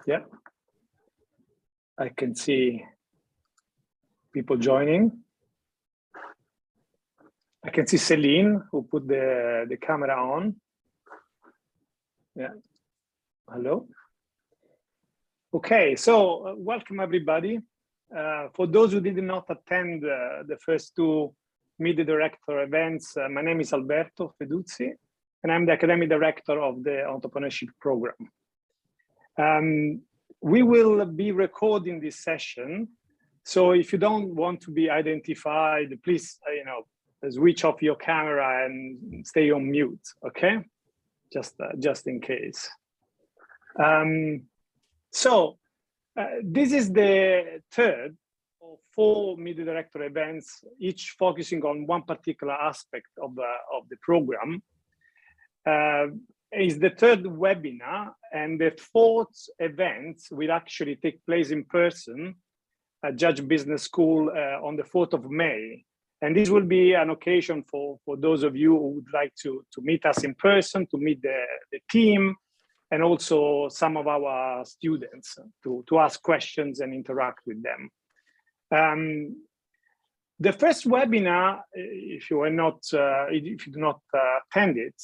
Yeah, I can see people joining. I can see Celine, who put the camera on. Yeah, hello. Okay, so welcome everybody. For those who did not attend the first two Media Director events, my name is Alberto Feduzi, and I'm the Academic Director of the Entrepreneurship Program. We will be recording this session, so if you don't want to be identified, please, switch off your camera and stay on mute, okay? Just in case. This is the third of 4 Media Director events, each focusing on one particular aspect of the program. Is the third webinar, and the fourth event will actually take place in person at Judge Business School on the 4th of May. And this will be an occasion for those of you who would like to meet us in person, to meet the team, and also some of our students to ask questions and interact with them. The first webinar, if you do not attend it,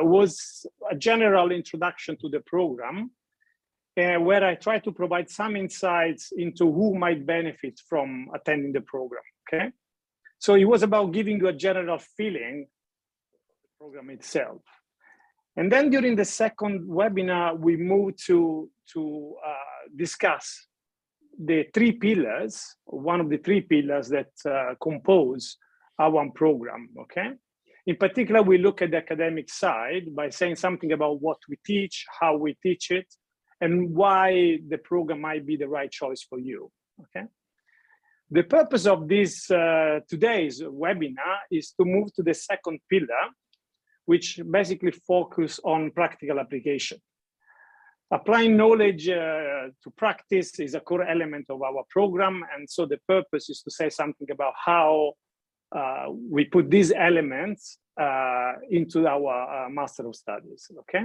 was a general introduction to the program, where I try to provide some insights into who might benefit from attending the program. Okay, so it was about giving you a general feeling of the program itself. And then during the second webinar, we moved to discuss the 3 pillars, one of the 3 pillars that compose our program, okay? In particular, we look at the academic side by saying something about what we teach, how we teach it, and why the program might be the right choice for you, okay? The purpose of this today's webinar is to move to the second pillar, which basically focus on practical application. Applying knowledge to practice is a core element of our program, and so the purpose is to say something about how we put these elements into our Master of Studies, okay?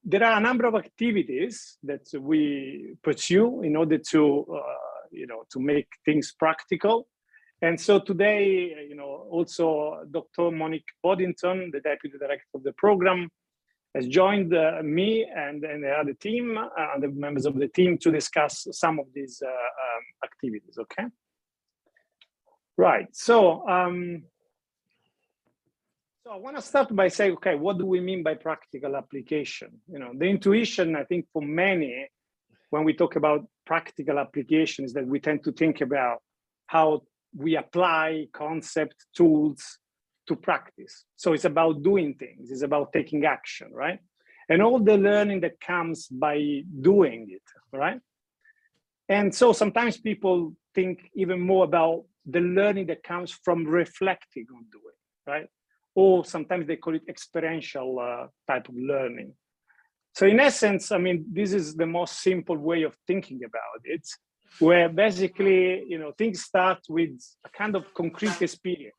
There are a number of activities that we pursue in order to, to make things practical. And so today, also Dr. Monique Boddington, the Deputy Director of the program, has joined me and the other team, the members of the team, to discuss some of these activities, okay? Right, so I want to start by saying, okay, what do we mean by practical application? The intuition, I think for many, when we talk about practical application, is that we tend to think about how we apply concept tools to practice. So it's about doing things, it's about taking action, right? And all the learning that comes by doing it, right? And so sometimes people think even more about the learning that comes from reflecting on doing, right? Or sometimes they call it experiential type of learning. So in essence, I mean, this is the most simple way of thinking about it, where basically, things start with a kind of concrete experience.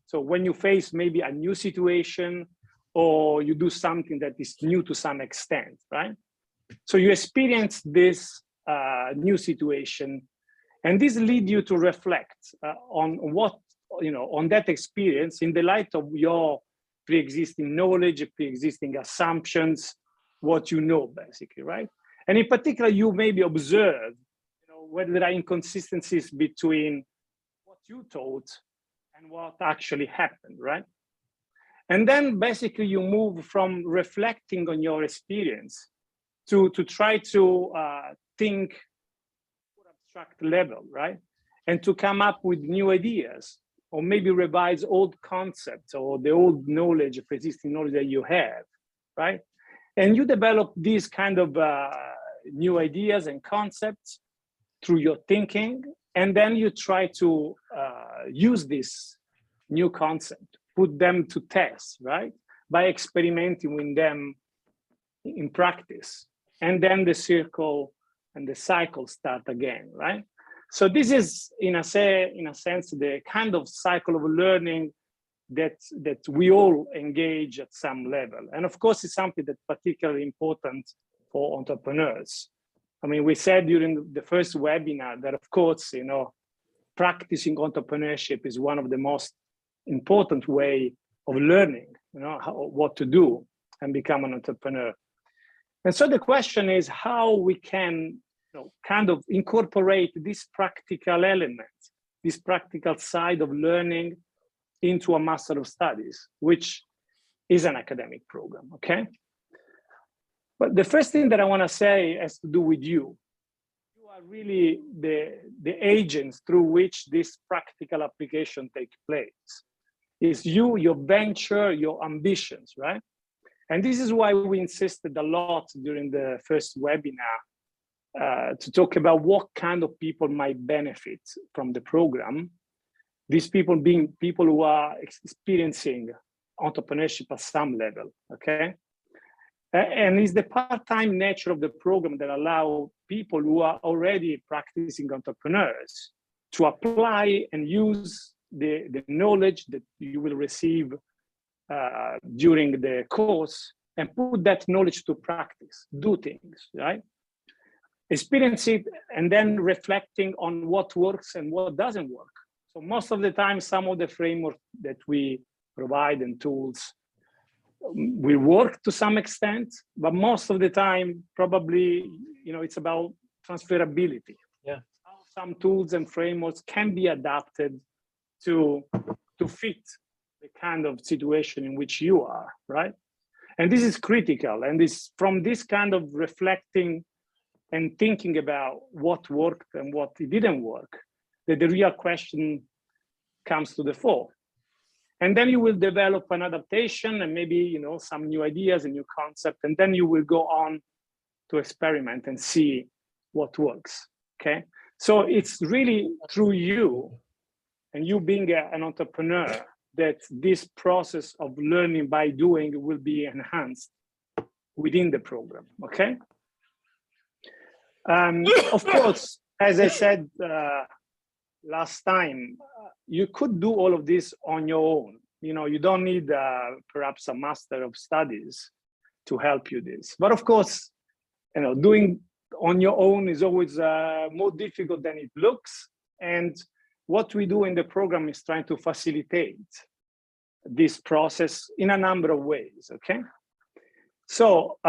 So when you face maybe a new situation, or you do something that is new to some extent, right? So you experience this new situation, and this leads you to reflect on what, on that experience in the light of your pre-existing knowledge, pre-existing assumptions, what you know, basically, right? And in particular, you maybe observe, whether there are inconsistencies between what you thought and what actually happened, right? And then basically you move from reflecting on your experience to try to think at abstract level, right? And to come up with new ideas, or maybe revise old concepts or the old knowledge, existing knowledge that you have, right? And you develop these kind of new ideas and concepts through your thinking, and then you try to use this new concept, put them to test, right? By experimenting with them in practice. And then the circle and the cycle start again, right? So this is, in a sense, the kind of cycle of learning that we all engage at some level. And of course, it's something that's particularly important for entrepreneurs. I mean, we said during the first webinar that, of course, practicing entrepreneurship is one of the most important way of learning, what to do and become an entrepreneur. And so the question is how we can kind of incorporate this practical element, this practical side of learning into a Master of Studies, which is an academic program, okay? But the first thing that I want to say has to do with you. You are really the agents through which this practical application takes place. It's you, your venture, your ambitions, right? And this is why we insisted a lot during the first webinar to talk about what kind of people might benefit from the program. These people being people who are experiencing entrepreneurship at some level, okay? And it's the part-time nature of the program that allow people who are already practicing entrepreneurs to apply and use the knowledge that you will receive during the course and put that knowledge to practice, do things, right? Experience it and then reflecting on what works and what doesn't work. So most of the time, some of the framework that we provide and tools will work to some extent, but most of the time, probably, it's about transferability. Yeah. How some tools and frameworks can be adapted to fit the kind of situation in which you are, right? And this is critical. And this from this kind of reflecting and thinking about what worked and what it didn't work, that the real question comes to the fore. And then you will develop an adaptation and maybe, some new ideas, a new concept, and then you will go on to experiment and see what works, okay? So it's really through you and you being an entrepreneur that this process of learning by doing will be enhanced within the program, okay? Of course, as I said last time, you could do all of this on your own. You don't need perhaps a Master of Studies to help you this. But of course, doing on your own is always more difficult than it looks. And what we do in the program is trying to facilitate this process in a number of ways, okay? So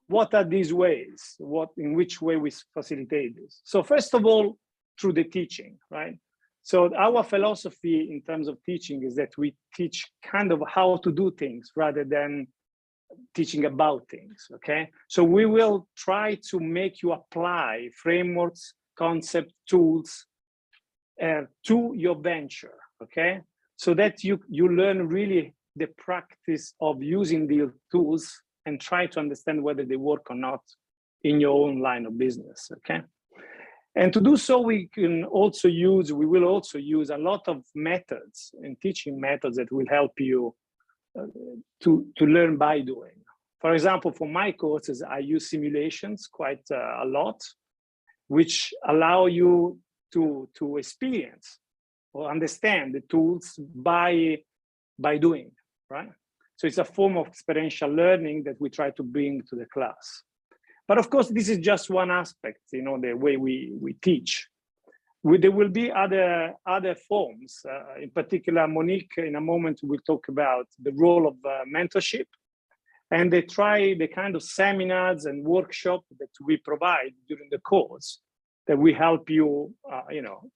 what are these ways? In which way we facilitate this? So first of all, through the teaching, right? So our philosophy in terms of teaching is that we teach kind of how to do things rather than teaching about things, okay? So we will try to make you apply frameworks, concept, tools to your venture, okay? So that you learn really the practice of using the tools and try to understand whether they work or not in your own line of business, okay? And to do so, we will also use a lot of methods and teaching methods that will help you to learn by doing. For example, for my courses, I use simulations quite a lot, which allow you to experience or understand the tools by doing, right? So it's a form of experiential learning that we try to bring to the class. But of course, this is just one aspect, the way we teach. There will be other forms. In particular, Monique, in a moment, will talk about the role of mentorship. And they try the kind of seminars and workshops that we provide during the course that will help you,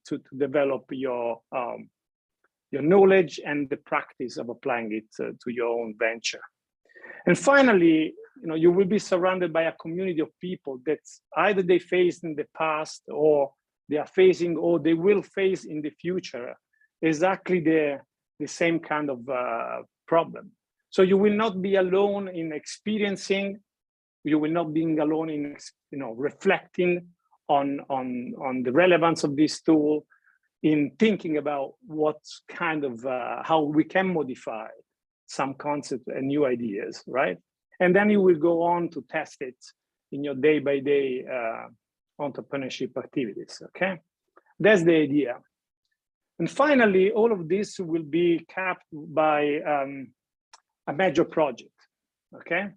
to develop your knowledge and the practice of applying it to your own venture. And finally, you will be surrounded by a community of people that either they faced in the past or they are facing or they will face in the future exactly the same kind of problem. So you will not be alone in experiencing, you will not be alone in reflecting on the relevance of this tool, in thinking about what kind of, how we can modify some concepts and new ideas, right? And then you will go on to test it in your day-by-day entrepreneurship activities, okay? That's the idea. And finally, all of this will be capped by a major project, okay?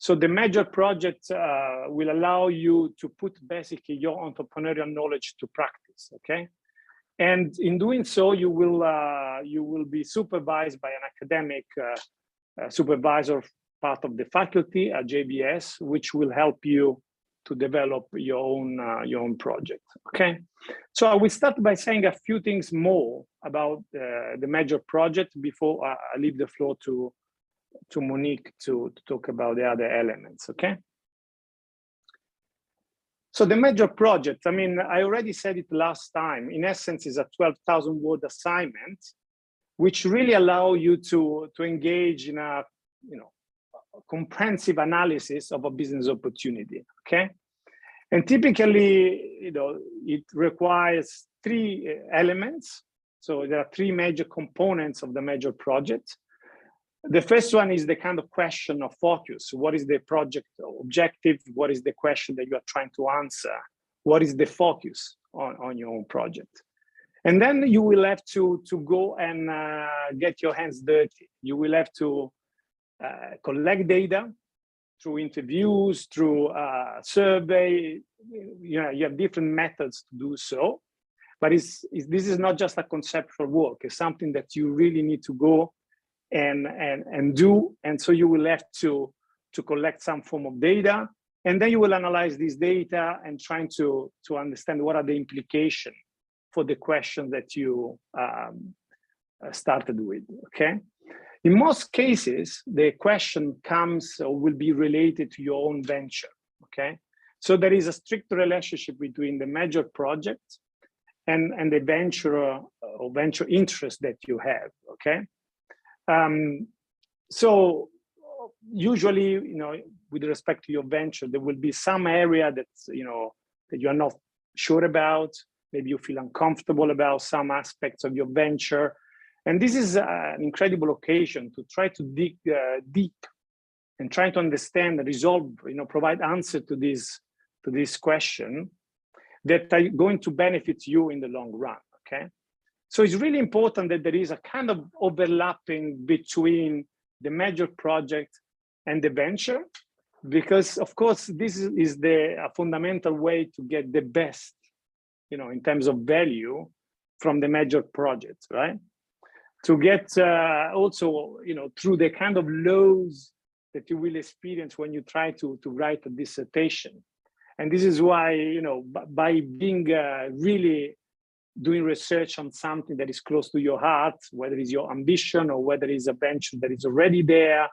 So the major project will allow you to put basically your entrepreneurial knowledge to practice, okay? And in doing so, you will be supervised by an academic supervisor, part of the faculty at JBS, which will help you to develop your own project, okay? So I will start by saying a few things more about the major project before I leave the floor to Monique to talk about the other elements, okay? So the major project, I mean, I already said it last time, in essence is a 12,000 word assignment, which really allow you to engage in a, comprehensive analysis of a business opportunity, okay? And typically, it requires three elements. So there are three major components of the major project. The first one is the kind of question of focus. What is the project objective? What is the question that you are trying to answer? What is the focus on your own project? And then you will have to go and get your hands dirty. You will have to collect data through interviews, through survey. You have different methods to do so. But this is not just a conceptual work. It's something that you really need to go and do. And so you will have to collect some form of data, and then you will analyze this data and trying to understand what are the implications for the question that you started with, okay? In most cases, the question comes or will be related to your own venture, okay? So there is a strict relationship between the major project and the venture or venture interest that you have, okay? So usually, with respect to your venture, there will be some area that's, that you are not sure about. Maybe you feel uncomfortable about some aspects of your venture. And this is an incredible occasion to try to dig deep and try to understand, resolve, provide answer to this question that are going to benefit you in the long run, okay? So it's really important that there is a kind of overlapping between the major project and the venture, because of course, this is a fundamental way to get the best, in terms of value from the major project, right? To get also, through the kind of lows that you will experience when you try to write a dissertation. And this is why, by being really doing research on something that is close to your heart, whether it's your ambition or whether it's a venture that is already there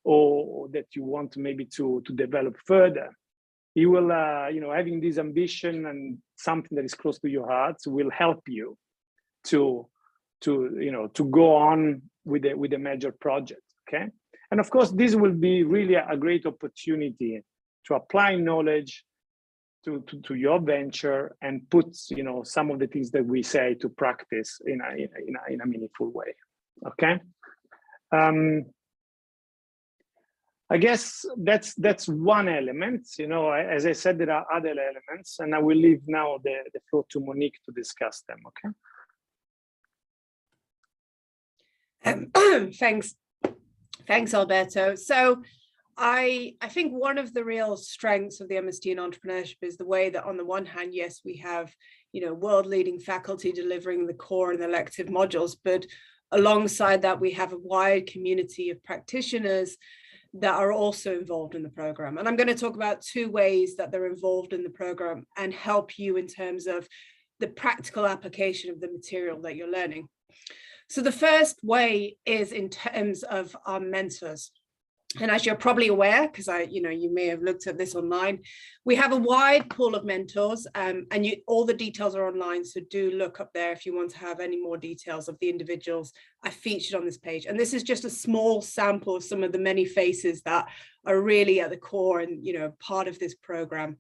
or that you want maybe to develop further, you will, having this ambition and something that is close to your heart will help you to go on with the major project, okay? And of course, this will be really a great opportunity to apply knowledge to your venture and put, some of the things that we say to practice in a meaningful way, okay? I guess that's one element. As I said, there are other elements, and I will leave now the floor to Monique to discuss them, okay? Thanks, Alberto. So I think one of the real strengths of the MSc in entrepreneurship is the way that on the one hand, yes, we have, world-leading faculty delivering the core and elective modules, but alongside that, we have a wide community of practitioners that are also involved in the program. And I'm going to talk about two ways that they're involved in the program and help you in terms of the practical application of the material that you're learning. So the first way is in terms of our mentors. And as you're probably aware, because you may have looked at this online, we have a wide pool of mentors, and all the details are online. So do look up there if you want to have any more details of the individuals I featured on this page. And this is just a small sample of some of the many faces that are really at the core and part of this program.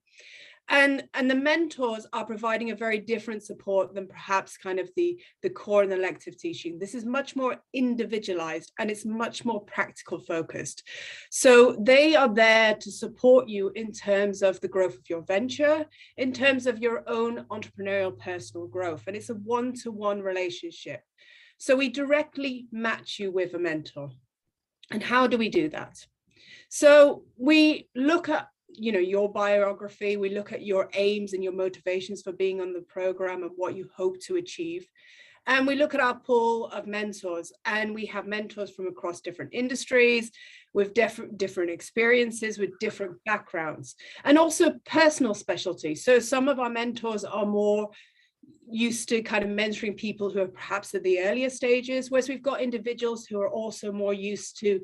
And the mentors are providing a very different support than perhaps kind of the core and elective teaching. This is much more individualized and it's much more practical focused. So they are there to support you in terms of the growth of your venture, in terms of your own entrepreneurial personal growth. And it's a one-to-one relationship. So we directly match you with a mentor. And how do we do that? So we look at, your biography, we look at your aims and your motivations for being on the program and what you hope to achieve. And we look at our pool of mentors, and we have mentors from across different industries with different experiences, with different backgrounds, and also personal specialties. So some of our mentors are more used to kind of mentoring people who are perhaps at the earlier stages, whereas we've got individuals who are also more used to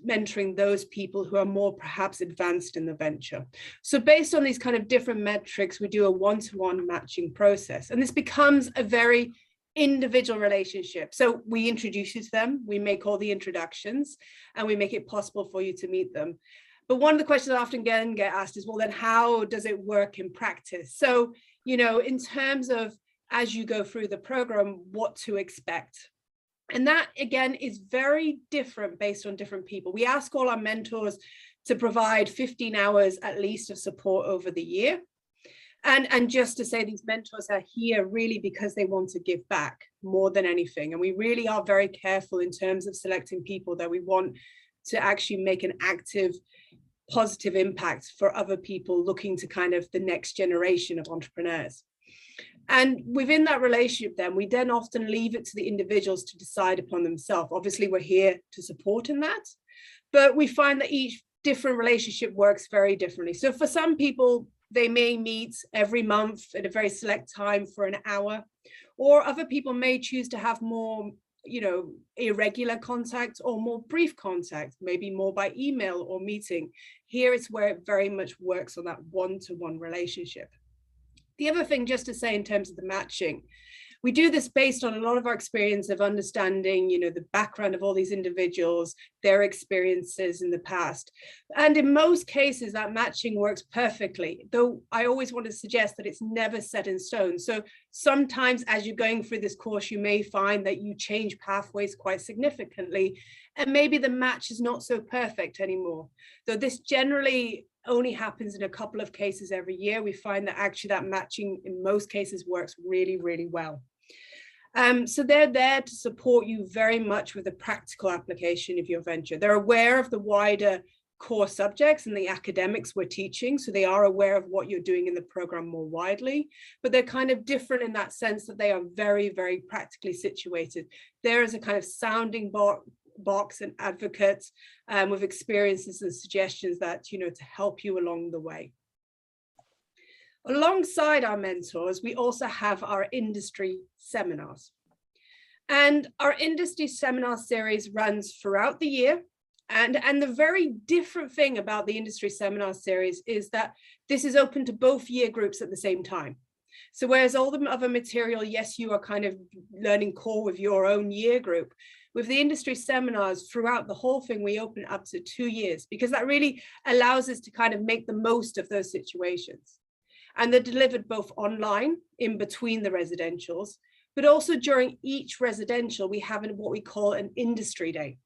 mentoring those people who are more perhaps advanced in the venture. So based on these kind of different metrics, we do a one-to-one matching process, and this becomes a very individual relationship. So we introduce you to them, we make all the introductions, and we make it possible for you to meet them. But one of the questions I often get asked is, well, then how does it work in practice? So, in terms of as you go through the program, what to expect. And that, again, is very different based on different people. We ask all our mentors to provide 15 hours at least of support over the year. And just to say, these mentors are here really because they want to give back more than anything. And we really are very careful in terms of selecting people that we want to actually make an active, positive impact for other people looking to kind of the next generation of entrepreneurs. And within that relationship, then we then often leave it to the individuals to decide upon themselves. Obviously, we're here to support in that, but we find that each different relationship works very differently. So for some people, they may meet every month at a very select time for an hour, or other people may choose to have more, irregular contact or more brief contact, maybe more by email or meeting. Here is where it very much works on that one-to-one relationship. The other thing, just to say in terms of the matching, we do this based on a lot of our experience of understanding, the background of all these individuals, their experiences in the past. And in most cases, that matching works perfectly, though I always want to suggest that it's never set in stone. So sometimes as you're going through this course, you may find that you change pathways quite significantly, and maybe the match is not so perfect anymore. Though this generally only happens in a couple of cases every year, we find that actually that matching in most cases works really, really well. So they're there to support you very much with the practical application of your venture. They're aware of the wider core subjects and the academics we're teaching, so they are aware of what you're doing in the program more widely, but they're kind of different in that sense that they are very, very practically situated. There is a kind of sounding box and advocates with experiences and suggestions that, to help you along the way. Alongside our mentors, we also have our industry seminars. And our industry seminar series runs throughout the year. And the very different thing about the industry seminar series is that this is open to both year groups at the same time. So whereas all the other material, yes, you are kind of learning core with your own year group, with the industry seminars throughout the whole thing, we open up to 2 years, because that really allows us to kind of make the most of those situations. And they're delivered both online in between the residentials, but also during each residential, we have what we call an industry day.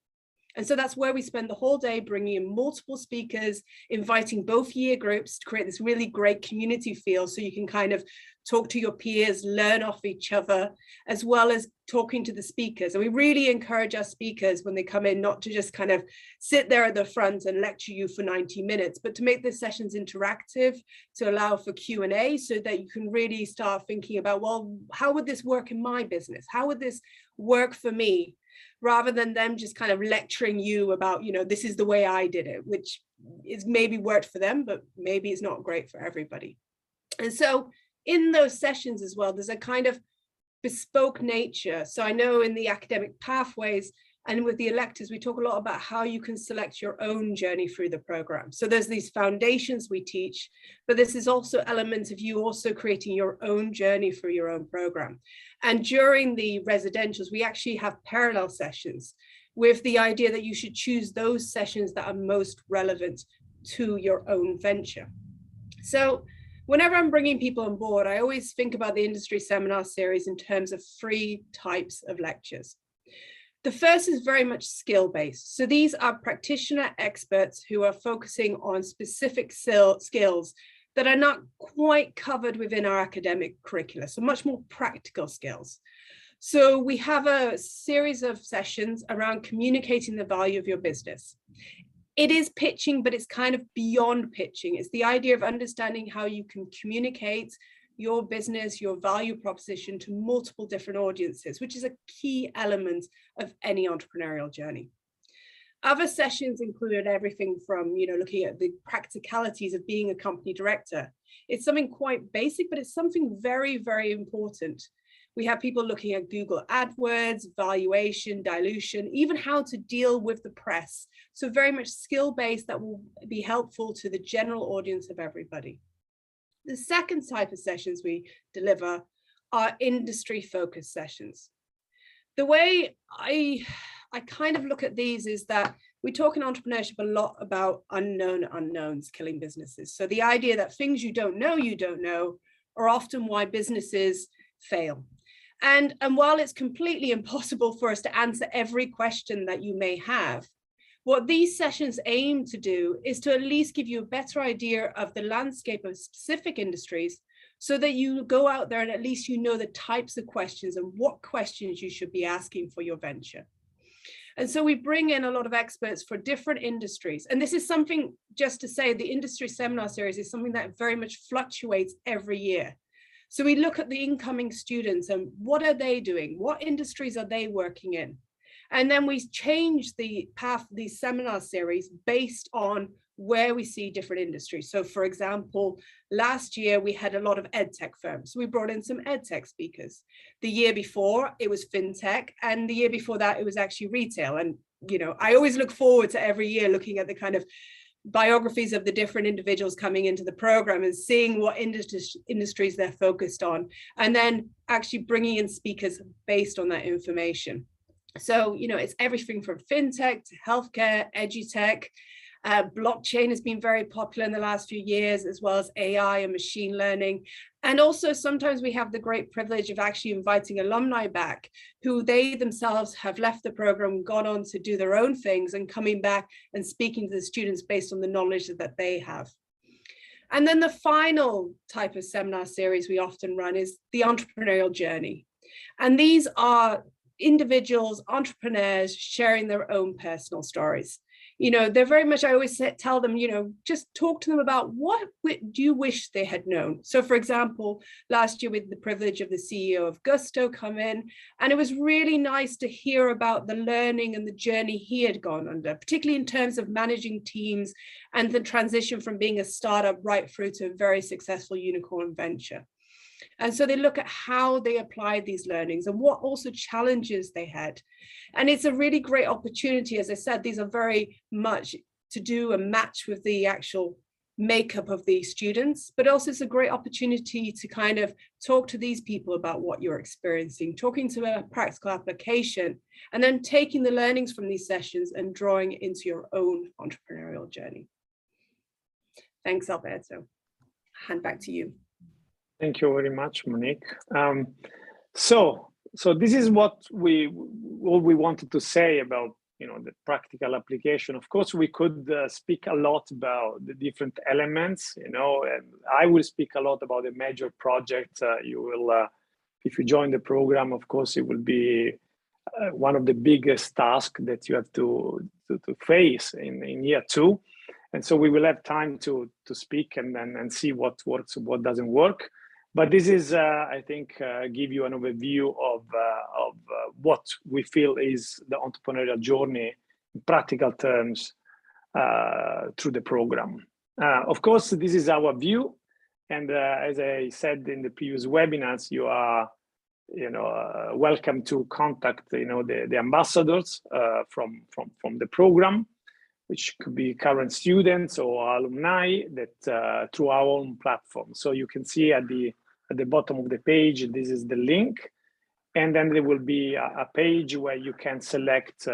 And so that's where we spend the whole day bringing in multiple speakers, inviting both year groups to create this really great community feel, so you can kind of talk to your peers, learn off each other, as well as talking to the speakers. And we really encourage our speakers when they come in not to just kind of sit there at the front and lecture you for 90 minutes, but to make the sessions interactive, to allow for Q&A, so that you can really start thinking about, well, how would this work in my business? How would this work for me? Rather than them just kind of lecturing you about, this is the way I did it, which is maybe worked for them, but maybe it's not great for everybody. And so in those sessions as well, there's a kind of bespoke nature. So I know in the academic pathways and with the electives, we talk a lot about how you can select your own journey through the program. So there's these foundations we teach, but this is also elements of you also creating your own journey through your own program. And during the residentials, we actually have parallel sessions with the idea that you should choose those sessions that are most relevant to your own venture. So whenever I'm bringing people on board, I always think about the industry seminar series in terms of 3 types of lectures. The first is very much skill-based. So these are practitioner experts who are focusing on specific skills that are not quite covered within our academic curricula, so much more practical skills. So we have a series of sessions around communicating the value of your business. It is pitching, but it's kind of beyond pitching. It's the idea of understanding how you can communicate your business, your value proposition to multiple different audiences, which is a key element of any entrepreneurial journey. Other sessions included everything from, looking at the practicalities of being a company director. It's something quite basic, but it's something very, very important. We have people looking at Google AdWords, valuation, dilution, even how to deal with the press. So very much skill-based that will be helpful to the general audience of everybody. The second type of sessions we deliver are industry-focused sessions. The way I kind of look at these is that we talk in entrepreneurship a lot about unknown unknowns killing businesses. So the idea that things you don't know are often why businesses fail. And while it's completely impossible for us to answer every question that you may have, what these sessions aim to do is to at least give you a better idea of the landscape of specific industries so that you go out there and at least you know the types of questions and what questions you should be asking for your venture. And so we bring in a lot of experts for different industries. And this is something, just to say, the industry seminar series is something that very much fluctuates every year. So we look at the incoming students and what are they doing? What industries are they working in? And then we change the path of these seminar series based on where we see different industries. So for example, last year we had a lot of edtech firms. So we brought in some edtech speakers. The year before it was fintech, and the year before that it was actually retail. And I always look forward to every year looking at the kind of biographies of the different individuals coming into the program and seeing what industries they're focused on, and then actually bringing in speakers based on that information. So, it's everything from fintech to healthcare, edutech. Blockchain has been very popular in the last few years, as well as AI and machine learning. And also sometimes we have the great privilege of actually inviting alumni back who they themselves have left the program, gone on to do their own things, and coming back and speaking to the students based on the knowledge that they have. And then the final type of seminar series we often run is the entrepreneurial journey. And these are individuals, entrepreneurs sharing their own personal stories. They're very much, I always tell them, just talk to them about what do you wish they had known. So for example, last year we had the privilege of the CEO of Gusto come in, and it was really nice to hear about the learning and the journey he had gone under, particularly in terms of managing teams and the transition from being a startup right through to a very successful unicorn venture. And so they look at how they applied these learnings and what also challenges they had. And it's a really great opportunity. As I said, these are very much to do a match with the actual makeup of the students, but also it's a great opportunity to kind of talk to these people about what you're experiencing, talking to a practical application, and then taking the learnings from these sessions and drawing it into your own entrepreneurial journey. Thanks, Alberto. Hand back to you. Thank you very much, Monique. So this is what we wanted to say about the practical application. Of course, we could speak a lot about the different elements, and I will speak a lot about the major project. You will, if you join the program, of course, it will be one of the biggest tasks that you have to face in year 2. And so we will have time to speak and see what works, what doesn't work. But this is, I think, give you an overview of what we feel is the entrepreneurial journey in practical terms through the program. Of course, this is our view. And as I said in the previous webinars, you are welcome to contact the ambassadors from the program, which could be current students or alumni that through our own platform. So you can see at the bottom of the page, this is the link. And then there will be a page where you can select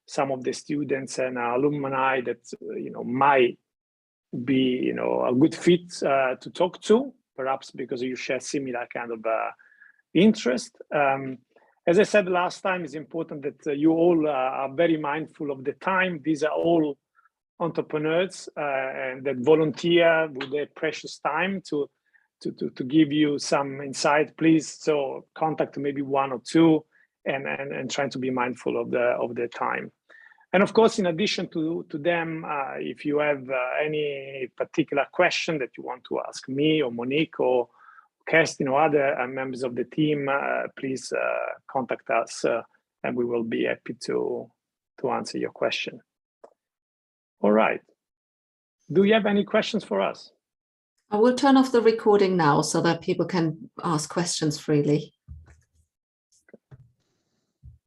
some of the students and alumni that might be a good fit to talk to, perhaps because you share similar kind of interest. As I said last time, it's important that you all are very mindful of the time. These are all entrepreneurs and that volunteer with their precious time to give you some insight. Please, so contact maybe one or two and trying to be mindful of the time. And of course, in addition to them, if you have any particular question that you want to ask me or Monique or Kerstin or other members of the team, please contact us and we will be happy to answer your question. All right. Do you have any questions for us? I will turn off the recording now so that people can ask questions freely.